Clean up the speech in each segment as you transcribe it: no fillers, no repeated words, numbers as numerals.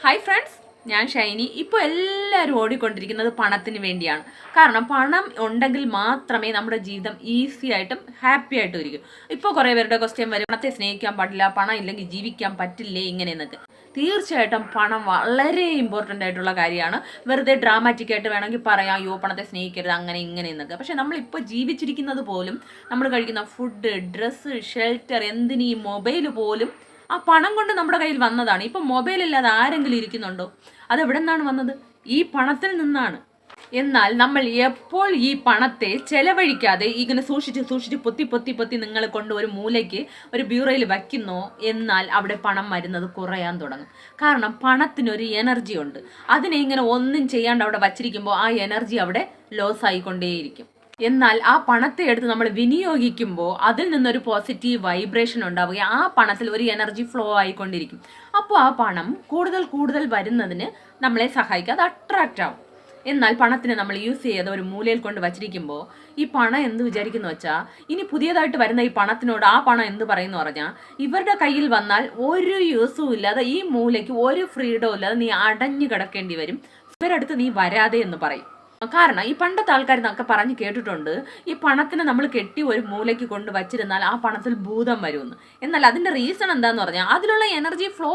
Hi friends, ഞാൻ ഷൈനി. ഇപ്പോൾ എല്ലാവരും ഓടിക്കൊണ്ടിരിക്കുന്നത് പണത്തിന് വേണ്ടിയാണ്. കാരണം പണം ഉണ്ടെങ്കിൽ മാത്രമേ നമ്മുടെ ജീവിതം ഈസി ആയിട്ടും ഹാപ്പി ആയിട്ടും ഇരിക്കും. ഇപ്പോൾ കുറേ പേരുടെ ക്വസ്റ്റ്യൻ വരും, പണത്തെ സ്നേഹിക്കാൻ പാടില്ല, പണം ഇല്ലെങ്കിൽ ജീവിക്കാൻ പറ്റില്ലേ, ഇങ്ങനെയെന്നൊക്കെ. തീർച്ചയായിട്ടും പണം വളരെ ഇമ്പോർട്ടൻ്റ് ആയിട്ടുള്ള കാര്യമാണ്. വെറുതെ ഡ്രാമാറ്റിക് ആയിട്ട് വേണമെങ്കിൽ പറയാം, അയ്യോ പണത്തെ സ്നേഹിക്കരുത് അങ്ങനെ ഇങ്ങനെ എന്നൊക്കെ. പക്ഷെ നമ്മളിപ്പോൾ ജീവിച്ചിരിക്കുന്നത് പോലും നമ്മൾ കഴിക്കുന്ന ഫുഡ്, ഡ്രസ്സ്, ഷെൽട്ടർ, എന്തിന് ഈ മൊബൈൽ പോലും ആ പണം കൊണ്ട് നമ്മുടെ കയ്യിൽ വന്നതാണ്. ഇപ്പം മൊബൈൽ ഇല്ലാതെ ആരെങ്കിലും ഇരിക്കുന്നുണ്ടോ? അത് എവിടെ നിന്നാണ് വന്നത്? ഈ പണത്തിൽ നിന്നാണ്. എന്നാൽ നമ്മൾ എപ്പോൾ ഈ പണത്തെ ചെലവഴിക്കാതെ ഇങ്ങനെ സൂക്ഷിച്ച് സൂക്ഷിച്ച് പൊത്തി പൊത്തി പൊത്തി നിങ്ങൾ കൊണ്ട് ഒരു മൂലയ്ക്ക് ഒരു ബ്യൂറോയിൽ വയ്ക്കുന്നോ, എന്നാൽ അവിടെ പണം വരുന്നത് കുറയാൻ തുടങ്ങും. കാരണം പണത്തിനൊരു എനർജി ഉണ്ട്. അതിനെ ഇങ്ങനെ ഒന്നും ചെയ്യാണ്ട് അവിടെ വച്ചിരിക്കുമ്പോൾ ആ എനർജി അവിടെ ലോസ് ആയിക്കൊണ്ടേയിരിക്കും. എന്നാൽ ആ പണത്തെ എടുത്ത് നമ്മൾ വിനിയോഗിക്കുമ്പോൾ അതിൽ നിന്നൊരു പോസിറ്റീവ് വൈബ്രേഷൻ ഉണ്ടാവുകയും ആ പണത്തിൽ ഒരു എനർജി ഫ്ലോ ആയിക്കൊണ്ടിരിക്കും. അപ്പോൾ ആ പണം കൂടുതൽ കൂടുതൽ വരുന്നതിന് നമ്മളെ സഹായിക്കും, അത് അട്രാക്റ്റ് ആവും. എന്നാൽ പണത്തിന് നമ്മൾ യൂസ് ചെയ്യാതെ ഒരു മൂലയിൽ കൊണ്ട് വച്ചിരിക്കുമ്പോൾ ഈ പണം എന്ത് വിചാരിക്കുന്നു വെച്ചാൽ, ഇനി പുതിയതായിട്ട് വരുന്ന ഈ പണത്തിനോട് ആ പണം എന്ത് പറയുന്നു പറഞ്ഞാൽ, ഇവരുടെ കയ്യിൽ വന്നാൽ ഒരു യൂസും ഇല്ലാതെ ഈ മൂലയ്ക്ക് ഒരു ഫ്രീഡവും ഇല്ലാതെ നീ അടഞ്ഞു കിടക്കേണ്ടി വരും, ഇവരടുത്ത് നീ വരാതെ എന്ന് പറയും. കാരണം ഈ പണ്ടത്തെ ആൾക്കാർ എന്നൊക്കെ പറഞ്ഞ് കേട്ടിട്ടുണ്ട്, ഈ പണത്തിന് നമ്മൾ കെട്ടി ഒരു മൂലയ്ക്ക് കൊണ്ട് വച്ചിരുന്നാൽ ആ പണത്തിൽ ഭൂതം വരുമെന്ന്. എന്നാൽ അതിൻ്റെ റീസൺ എന്താന്ന് പറഞ്ഞാൽ, അതിലുള്ള എനർജി ഫ്ലോ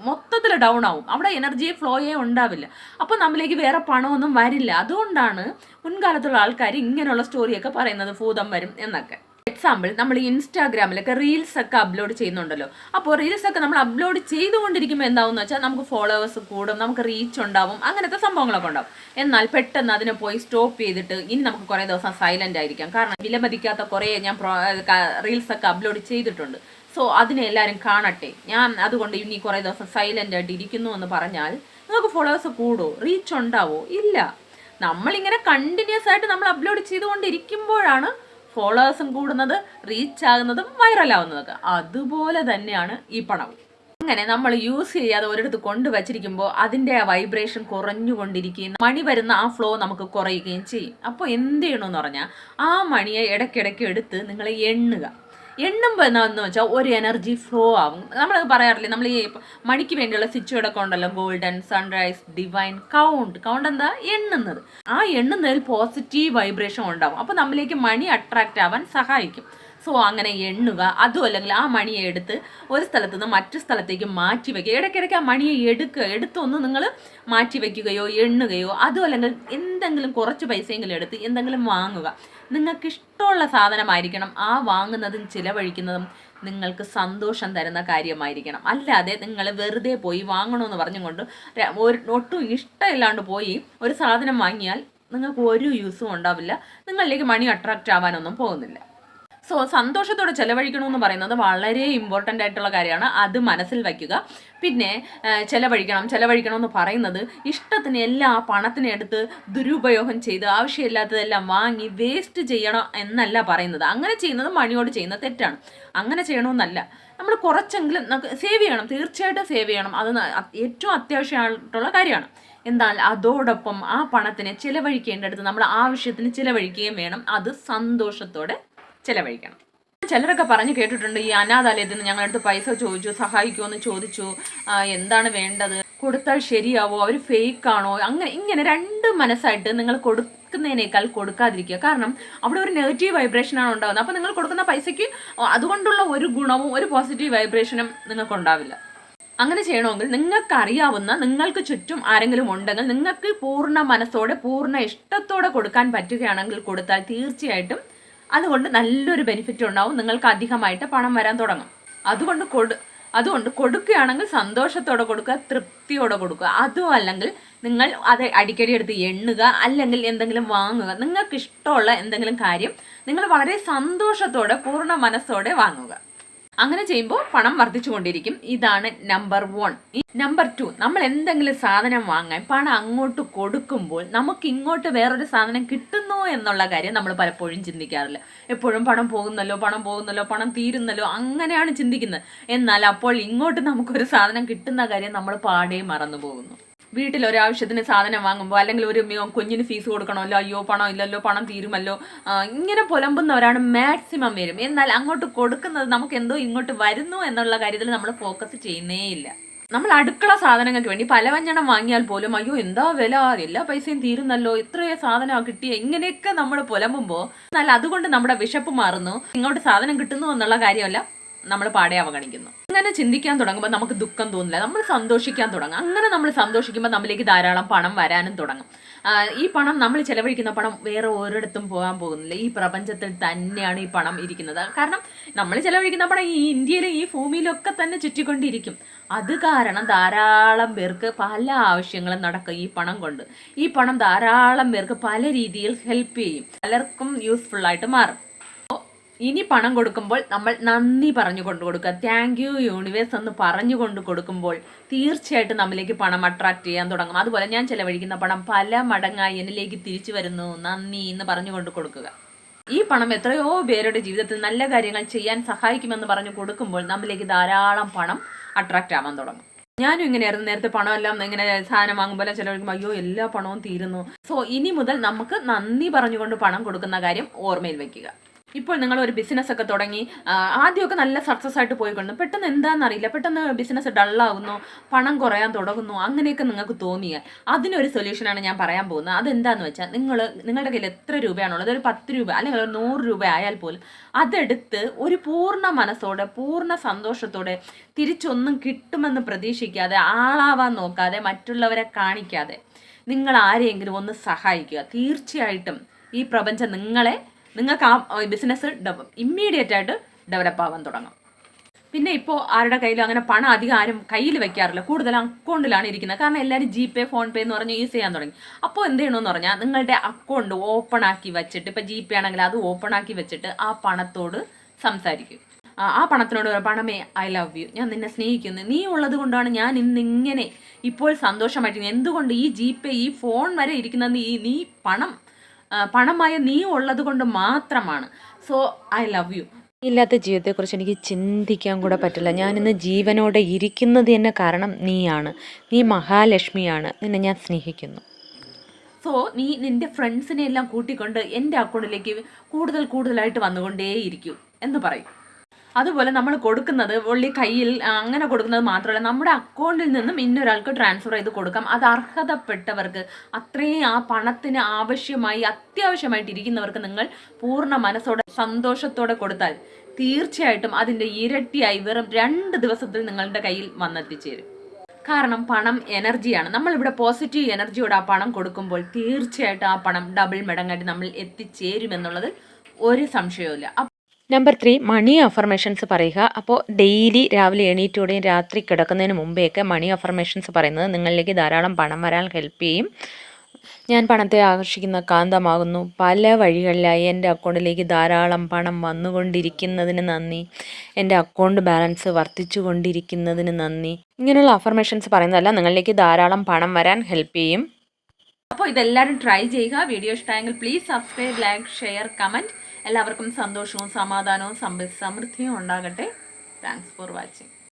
മൊത്തത്തിൽ ഡൗൺ ആവും. അവിടെ എനർജി ഫ്ലോയേ ഉണ്ടാവില്ല. അപ്പോൾ നമ്മളിലേക്ക് വേറെ പണമൊന്നും വരില്ല. അതുകൊണ്ടാണ് മുൻകാലത്തുള്ള ആൾക്കാർ ഇങ്ങനെയുള്ള സ്റ്റോറിയൊക്കെ പറയുന്നത്, ഭൂതം വരും എന്നൊക്കെ. എക്സാമ്പിൾ, നമ്മൾ ഇൻസ്റ്റാഗ്രാമിലൊക്കെ റീൽസ് ഒക്കെ അപ്ലോഡ് ചെയ്യുന്നുണ്ടല്ലോ. അപ്പോൾ റീൽസ് ഒക്കെ നമ്മൾ അപ്ലോഡ് ചെയ്തുകൊണ്ടിരിക്കുമ്പോൾ എന്താവും വെച്ചാൽ, നമുക്ക് ഫോളോവേഴ്സ് കൂടും, നമുക്ക് റീച്ച് ഉണ്ടാവും, അങ്ങനത്തെ സംഭവങ്ങളൊക്കെ ഉണ്ടാവും. എന്നാൽ പെട്ടെന്ന് അതിനെ പോയി സ്റ്റോപ്പ് ചെയ്തിട്ട് ഇനി നമുക്ക് കുറേ ദിവസം സൈലന്റ് ആയിരിക്കാം. കാരണം വിലമതിക്കാത്ത കുറേ ഞാൻ റീൽസ് ഒക്കെ അപ്ലോഡ് ചെയ്തിട്ടുണ്ട്. സോ അതിനെ എല്ലാവരും കാണട്ടെ, ഞാൻ അതുകൊണ്ട് ഇനി കുറേ ദിവസം സൈലന്റ് ആയിട്ട് ഇരിക്കുന്നു എന്ന് പറഞ്ഞാൽ നിങ്ങൾക്ക് ഫോളോവേഴ്സ് കൂടുമോ, റീച്ച് ഉണ്ടാവോ? ഇല്ല. നമ്മളിങ്ങനെ കണ്ടിന്യൂസ് ആയിട്ട് നമ്മൾ അപ്ലോഡ് ചെയ്തുകൊണ്ടിരിക്കുമ്പോഴാണ് ഫോളോവേഴ്സും കൂടുന്നത്, റീച്ച് ആകുന്നതും വൈറലാവുന്നതൊക്കെ. അതുപോലെ തന്നെയാണ് ഈ പണം. അങ്ങനെ നമ്മൾ യൂസ് ചെയ്യാതെ ഒരിടത്ത് കൊണ്ടുവച്ചിരിക്കുമ്പോൾ അതിൻ്റെ ആ വൈബ്രേഷൻ കുറഞ്ഞുകൊണ്ടിരിക്കുകയും മണി വരുന്ന ആ ഫ്ലോ നമുക്ക് കുറയുകയും ചെയ്യും. അപ്പോൾ എന്ത് ചെയ്യണമെന്ന് പറഞ്ഞാൽ, ആ മണിയെ ഇടയ്ക്കിടയ്ക്ക് എടുത്ത് നിങ്ങൾ എണ്ണുമ്പോൾ എന്താണെന്ന് വെച്ചാൽ ഒരു എനർജി ഫ്ലോ ആവും. നമ്മൾ പറയാറില്ലേ, നമ്മൾ ഈ മണിക്ക് വേണ്ടിയുള്ള സ്വിച്ചുകളൊക്കെ ഉണ്ടല്ലോ, ഗോൾഡൻ, സൺറൈസ്, ഡിവൈൻ, കൗണ്ട് എന്താ എണ്ണുന്നത്. ആ എണ്ണുന്നതിൽ പോസിറ്റീവ് വൈബ്രേഷൻ ഉണ്ടാവും. അപ്പോൾ നമ്മളിലേക്ക് മണി അട്രാക്റ്റ് ആവാൻ സഹായിക്കും. സോ അങ്ങനെ എണ്ണുക. അതും അല്ലെങ്കിൽ ആ മണിയെ എടുത്ത് ഒരു സ്ഥലത്ത് നിന്ന് മറ്റു സ്ഥലത്തേക്ക് മാറ്റി വയ്ക്കുക. ഇടയ്ക്കിടയ്ക്ക് ആ മണിയെ എടുത്തൊന്ന് നിങ്ങൾ മാറ്റി വയ്ക്കുകയോ എണ്ണുകയോ, അതും അല്ലെങ്കിൽ എന്തെങ്കിലും കുറച്ച് പൈസയെങ്കിലും എടുത്ത് എന്തെങ്കിലും വാങ്ങുക. നിങ്ങൾക്ക് ഇഷ്ടമുള്ള സാധനമായിരിക്കണം. ആ വാങ്ങുന്നതും ചിലവഴിക്കുന്നതും നിങ്ങൾക്ക് സന്തോഷം തരുന്ന കാര്യമായിരിക്കണം. അല്ലാതെ നിങ്ങൾ വെറുതെ പോയി വാങ്ങണമെന്ന് പറഞ്ഞുകൊണ്ട് ഒട്ടും ഇഷ്ടമില്ലാണ്ട് പോയി ഒരു സാധനം വാങ്ങിയാൽ നിങ്ങൾക്ക് ഒരു യൂസും ഉണ്ടാവില്ല. നിങ്ങളിലേക്ക് മണി അട്രാക്റ്റ് ആവാനൊന്നും പോകുന്നില്ല. സോ സന്തോഷത്തോടെ ചിലവഴിക്കണമെന്ന് പറയുന്നത് വളരെ ഇമ്പോർട്ടൻ്റ് ആയിട്ടുള്ള കാര്യമാണ്. അത് മനസ്സിൽ വയ്ക്കുക. പിന്നെ ചിലവഴിക്കണമെന്ന് പറയുന്നത് ഇഷ്ടത്തിന് എല്ലാ പണത്തിനെ എടുത്ത് ദുരുപയോഗം ചെയ്ത് ആവശ്യമില്ലാത്തതെല്ലാം വാങ്ങി വേസ്റ്റ് ചെയ്യണം എന്നല്ല പറയുന്നത്. അങ്ങനെ ചെയ്യുന്നത് മണിയോട് ചെയ്യുന്ന തെറ്റാണ്. അങ്ങനെ ചെയ്യണമെന്നല്ല. നമ്മൾ കുറച്ചെങ്കിലും നമുക്ക് സേവ് ചെയ്യണം, തീർച്ചയായിട്ടും സേവ് ചെയ്യണം. അത് ഏറ്റവും അത്യാവശ്യമായിട്ടുള്ള കാര്യമാണ്. എന്നാൽ അതോടൊപ്പം ആ പണത്തിനെ ചിലവഴിക്കേണ്ടടുത്ത് നമ്മൾ ആവശ്യത്തിന് ചിലവഴിക്കുകയും വേണം. അത് സന്തോഷത്തോടെ ചിലവഴിക്കണം. ചിലരൊക്കെ പറഞ്ഞു കേട്ടിട്ടുണ്ട്, ഈ അനാഥാലയത്തിൽ നിന്ന് ഞങ്ങളടുത്ത് പൈസ ചോദിച്ചു, സഹായിക്കുമെന്ന് ചോദിച്ചു, എന്താണ് വേണ്ടത്, കൊടുത്താൽ ശരിയാവോ, അവർ ഫേക്കാണോ, ഇങ്ങനെ രണ്ട് മനസ്സായിട്ട് നിങ്ങൾ കൊടുക്കുന്നതിനേക്കാൾ കൊടുക്കാതിരിക്കുക. കാരണം അവിടെ ഒരു നെഗറ്റീവ് വൈബ്രേഷനാണ് ഉണ്ടാകുന്നത്. അപ്പോൾ നിങ്ങൾ കൊടുക്കുന്ന പൈസയ്ക്ക് അതുകൊണ്ടുള്ള ഒരു ഗുണവും ഒരു പോസിറ്റീവ് വൈബ്രേഷനും നിങ്ങൾക്കുണ്ടാവില്ല. അങ്ങനെ ചെയ്യണമെങ്കിൽ നിങ്ങൾക്കറിയാവുന്ന, നിങ്ങൾക്ക് ചുറ്റും ആരെങ്കിലും ഉണ്ടെങ്കിൽ നിങ്ങൾക്ക് പൂർണ്ണ മനസ്സോടെ പൂർണ്ണ ഇഷ്ടത്തോടെ കൊടുക്കാൻ പറ്റുകയാണെങ്കിൽ കൊടുത്താൽ തീർച്ചയായിട്ടും അതുകൊണ്ട് നല്ലൊരു ബെനിഫിറ്റ് ഉണ്ടാവും. നിങ്ങൾക്ക് അധികമായിട്ട് പണം വരാൻ തുടങ്ങും. അതുകൊണ്ട് കൊടുക്കുകയാണെങ്കിൽ സന്തോഷത്തോടെ കൊടുക്കുക, തൃപ്തിയോടെ കൊടുക്കുക. അതും അല്ലെങ്കിൽ നിങ്ങൾ അത് അടിക്കടി എടുത്ത് എണ്ണുക, അല്ലെങ്കിൽ എന്തെങ്കിലും വാങ്ങുക. നിങ്ങൾക്ക് ഇഷ്ടമുള്ള എന്തെങ്കിലും കാര്യം നിങ്ങൾ വളരെ സന്തോഷത്തോടെ പൂർണ്ണ മനസ്സോടെ വാങ്ങുക. അങ്ങനെ ചെയ്യുമ്പോൾ പണം വർദ്ധിച്ചു കൊണ്ടിരിക്കും. ഇതാണ് നമ്പർ 1. നമ്പർ 2, നമ്മൾ എന്തെങ്കിലും സാധനം വാങ്ങാൻ പണം അങ്ങോട്ട് കൊടുക്കുമ്പോൾ നമുക്ക് ഇങ്ങോട്ട് വേറൊരു സാധനം കിട്ടുന്നു എന്നുള്ള കാര്യം നമ്മൾ പലപ്പോഴും ചിന്തിക്കാറില്ല. എപ്പോഴും പണം പോകുന്നല്ലോ, പണം തീരുന്നല്ലോ, അങ്ങനെയാണ് ചിന്തിക്കുന്നത്. എന്നാൽ അപ്പോൾ ഇങ്ങോട്ട് നമുക്കൊരു സാധനം കിട്ടുന്ന കാര്യം നമ്മൾ പാടെ മറന്നു പോകുന്നു. വീട്ടിൽ ഒരാവശ്യത്തിന് സാധനം വാങ്ങുമ്പോൾ, അല്ലെങ്കിൽ ഒരു കുഞ്ഞിന് ഫീസ് കൊടുക്കണമല്ലോ, അയ്യോ പണം ഇല്ലല്ലോ, പണം തീരുമല്ലോ, ഇങ്ങനെ പുലമ്പുന്നവരാണ് മാക്സിമം വരും. എന്നാൽ അങ്ങോട്ട് കൊടുക്കുന്നത് നമുക്ക് എന്തോ ഇങ്ങോട്ട് വരുന്നു എന്നുള്ള കാര്യത്തിൽ നമ്മൾ ഫോക്കസ് ചെയ്യുന്നേ ഇല്ല. നമ്മൾ അടുക്കള സാധനങ്ങൾക്ക് വേണ്ടി പലവ്യഞ്ജനം വാങ്ങിയാൽ പോലും അയ്യോ എന്താ വില, എല്ലാ പൈസയും തീരുന്നല്ലോ, ഇത്രയും സാധനം കിട്ടിയ, ഇങ്ങനെയൊക്കെ നമ്മൾ പുലമ്പുമ്പോൾ എന്നാൽ അതുകൊണ്ട് നമ്മുടെ വിശപ്പ് മാറുന്നു, ഇങ്ങോട്ട് സാധനം കിട്ടുന്നു എന്നുള്ള കാര്യമല്ല നമ്മൾ പാടെ അവഗണിക്കുന്നു. അങ്ങനെ ചിന്തിക്കാൻ തുടങ്ങുമ്പോൾ നമുക്ക് ദുഃഖം തോന്നില്ല, നമ്മൾ സന്തോഷിക്കാൻ തുടങ്ങും. അങ്ങനെ നമ്മൾ സന്തോഷിക്കുമ്പോൾ നമ്മളിലേക്ക് ധാരാളം പണം വരാനും തുടങ്ങും. ഈ പണം, നമ്മൾ ചെലവഴിക്കുന്ന പണം വേറെ ഒരിടത്തും പോകാൻ പോകുന്നില്ല, ഈ പ്രപഞ്ചത്തിൽ തന്നെയാണ് ഈ പണം ഇരിക്കുന്നത്. കാരണം നമ്മൾ ചെലവഴിക്കുന്ന പണം ഈ ഇന്ത്യയിലും ഈ ഭൂമിയിലൊക്കെ തന്നെ ചുറ്റിക്കൊണ്ടിരിക്കും. അത് കാരണം ധാരാളം പേർക്ക് പല ആവശ്യങ്ങളും നടക്കും ഈ പണം കൊണ്ട്. ഈ പണം ധാരാളം പേർക്ക് പല രീതിയിൽ ഹെൽപ്പ് ചെയ്യും, പലർക്കും യൂസ്ഫുൾ ആയിട്ട് മാറും. ഇനി പണം കൊടുക്കുമ്പോൾ നമ്മൾ നന്ദി പറഞ്ഞു കൊണ്ട് കൊടുക്കുക. താങ്ക് യു യൂണിവേഴ്സ് എന്ന് പറഞ്ഞുകൊണ്ട് കൊടുക്കുമ്പോൾ തീർച്ചയായിട്ടും നമ്മളിലേക്ക് പണം അട്രാക്ട് ചെയ്യാൻ തുടങ്ങും. അതുപോലെ ഞാൻ ചെലവഴിക്കുന്ന പണം പല മടങ്ങായി എന്നിലേക്ക് തിരിച്ചു വരുന്നു, നന്ദി എന്ന് പറഞ്ഞുകൊണ്ട് കൊടുക്കുക. ഈ പണം എത്രയോ പേരുടെ ജീവിതത്തിൽ നല്ല കാര്യങ്ങൾ ചെയ്യാൻ സഹായിക്കുമെന്ന് പറഞ്ഞു കൊടുക്കുമ്പോൾ നമ്മളിലേക്ക് ധാരാളം പണം അട്രാക്റ്റ് ആവാൻ തുടങ്ങും. ഞാനും ഇങ്ങനെയായിരുന്നു നേരത്തെ. പണമെല്ലാം ഇങ്ങനെ സാധനം വാങ്ങുമ്പോൾ ചെലവഴിക്കുമ്പോൾ അയ്യോ എല്ലാ പണവും തീരുന്നു. സോ ഇനി മുതൽ നമുക്ക് നന്ദി പറഞ്ഞുകൊണ്ട് പണം കൊടുക്കുന്ന കാര്യം ഓർമ്മയിൽ വെക്കുക. ഇപ്പോൾ നിങ്ങൾ ഒരു ബിസിനസ് ഒക്കെ തുടങ്ങി, ആദ്യമൊക്കെ നല്ല സക്സസ് ആയിട്ട് പോയിക്കൊണ്ടു, പെട്ടെന്ന് എന്താണെന്നറിയില്ല, പെട്ടെന്ന് ബിസിനസ് ഡള്ളാവുന്നു, പണം കുറയാൻ തുടങ്ങുന്നു, അങ്ങനെയൊക്കെ നിങ്ങൾക്ക് തോന്നിയാൽ അതിനൊരു സൊല്യൂഷനാണ് ഞാൻ പറയാൻ പോകുന്നത്. അതെന്താണെന്ന് വെച്ചാൽ നിങ്ങളുടെ കയ്യിൽ എത്ര രൂപയാണുള്ളത്, ഒരു 10 രൂപ അല്ലെങ്കിൽ ഒരു 100 രൂപ ആയാൽ പോലും അതെടുത്ത് ഒരു പൂർണ്ണ മനസ്സോടെ പൂർണ്ണ സന്തോഷത്തോടെ തിരിച്ചൊന്നും കിട്ടുമെന്ന് പ്രതീക്ഷിക്കാതെ, ആളാവാൻ നോക്കാതെ, മറ്റുള്ളവരെ കാണിക്കാതെ നിങ്ങൾ ആരെയെങ്കിലും ഒന്ന് സഹായിക്കുക. തീർച്ചയായിട്ടും ഈ പ്രപഞ്ചം നിങ്ങൾക്ക് ആ ബിസിനസ് ഇമ്മീഡിയറ്റ് ആയിട്ട് ഡെവലപ്പ് ആവാൻ തുടങ്ങും. പിന്നെ ഇപ്പോൾ ആരുടെ കയ്യിലും അങ്ങനെ പണം അധികം ആരും കയ്യിൽ വെക്കാറില്ല, കൂടുതൽ അക്കൗണ്ടിലാണ് ഇരിക്കുന്നത്. കാരണം എല്ലാവരും GPay ഫോൺപേ എന്ന് പറഞ്ഞ് യൂസ് ചെയ്യാൻ തുടങ്ങി. അപ്പോൾ എന്ത് ചെയ്യണമെന്ന് പറഞ്ഞാൽ നിങ്ങളുടെ അക്കൗണ്ട് ഓപ്പൺ ആക്കി വെച്ചിട്ട്, ഇപ്പോൾ GPay ആണെങ്കിൽ അത് ഓപ്പൺ ആക്കി വെച്ചിട്ട് ആ പണത്തോട് സംസാരിക്കും. ആ പണത്തിനോട് പണമേ ഐ ലവ് യു, ഞാൻ നിന്നെ സ്നേഹിക്കുന്നു, നീ ഉള്ളത് കൊണ്ടാണ് ഞാൻ ഇന്നിങ്ങനെ ഇപ്പോൾ സന്തോഷമായിട്ട്, എന്തുകൊണ്ട് ഈ GPay ഈ ഫോൺ വരെ ഇരിക്കുന്നത് നീ പണമായ നീ ഉള്ളത് കൊണ്ട് മാത്രമാണ്. So I love you. ഇല്ലാത്ത ജീവിതത്തെക്കുറിച്ച് എനിക്ക് ചിന്തിക്കാൻ കൂടെ പറ്റില്ല. ഞാനിന്ന് ജീവനോടെ ഇരിക്കുന്നത് തന്നെ കാരണം നീയാണ്. നീ മഹാലക്ഷ്മിയാണ്, നിന്നെ ഞാൻ സ്നേഹിക്കുന്നു. സോ നീ നിന്റെ ഫ്രണ്ട്സിനെ എല്ലാം കൂട്ടിക്കൊണ്ട് എൻ്റെ അക്കൗണ്ടിലേക്ക് കൂടുതലായിട്ട് വന്നുകൊണ്ടേയിരിക്കൂ എന്ന് പറയും. അതുപോലെ നമ്മൾ കൊടുക്കുന്നത് ഉള്ളി കയ്യിൽ അങ്ങനെ കൊടുക്കുന്നത് മാത്രമല്ല, നമ്മുടെ അക്കൗണ്ടിൽ നിന്നും ഇന്നൊരാൾക്ക് ട്രാൻസ്ഫർ ചെയ്ത് കൊടുക്കാം. അത് അർഹതപ്പെട്ടവർക്ക്, അത്രയും ആ പണത്തിന് അത്യാവശ്യമായിട്ടിരിക്കുന്നവർക്ക് നിങ്ങൾ പൂർണ്ണ മനസ്സോടെ സന്തോഷത്തോടെ കൊടുത്താൽ തീർച്ചയായിട്ടും അതിൻ്റെ ഇരട്ടിയായി വെറും 2 ദിവസത്തിൽ നിങ്ങളുടെ കയ്യിൽ വന്നെത്തിച്ചേരും. കാരണം പണം എനർജിയാണ്. നമ്മളിവിടെ പോസിറ്റീവ് എനർജിയോടെ ആ പണം കൊടുക്കുമ്പോൾ തീർച്ചയായിട്ടും ആ പണം ഡബിൾ മടങ്ങായിട്ട് നമ്മൾ എത്തിച്ചേരുമെന്നുള്ളത് ഒരു സംശയവുമില്ല. നമ്പർ 3, മണി അഫർമേഷൻസ് പറയുക. അപ്പോൾ ഡെയിലി രാവിലെ എണീറ്റോടെയും രാത്രി കിടക്കുന്നതിന് മുമ്പേയൊക്കെ മണി അഫർമേഷൻസ് പറയുന്നത് നിങ്ങളിലേക്ക് ധാരാളം പണം വരാൻ ഹെൽപ്പ് ചെയ്യും. ഞാൻ പണത്തെ ആകർഷിക്കുന്ന കാന്തമാകുന്നു, പല വഴികളിലായി എൻ്റെ അക്കൗണ്ടിലേക്ക് ധാരാളം പണം വന്നുകൊണ്ടിരിക്കുന്നതിന് നന്ദി, എൻ്റെ അക്കൗണ്ട് ബാലൻസ് വർദ്ധിച്ചു കൊണ്ടിരിക്കുന്നതിന് നന്ദി. ഇങ്ങനെയുള്ള അഫർമേഷൻസ് പറയുന്നതല്ല നിങ്ങളിലേക്ക് ധാരാളം പണം വരാൻ ഹെൽപ്പ് ചെയ്യും. അപ്പോൾ ഇതെല്ലാവരും ട്രൈ ചെയ്യുക. വീഡിയോ ഇഷ്ടമായെങ്കിൽ please subscribe, like, share, comment. എല്ലാവർക്കും സന്തോഷവും സമാധാനവും സമൃദ്ധിയും ഉണ്ടാകട്ടെ. Thanks for watching.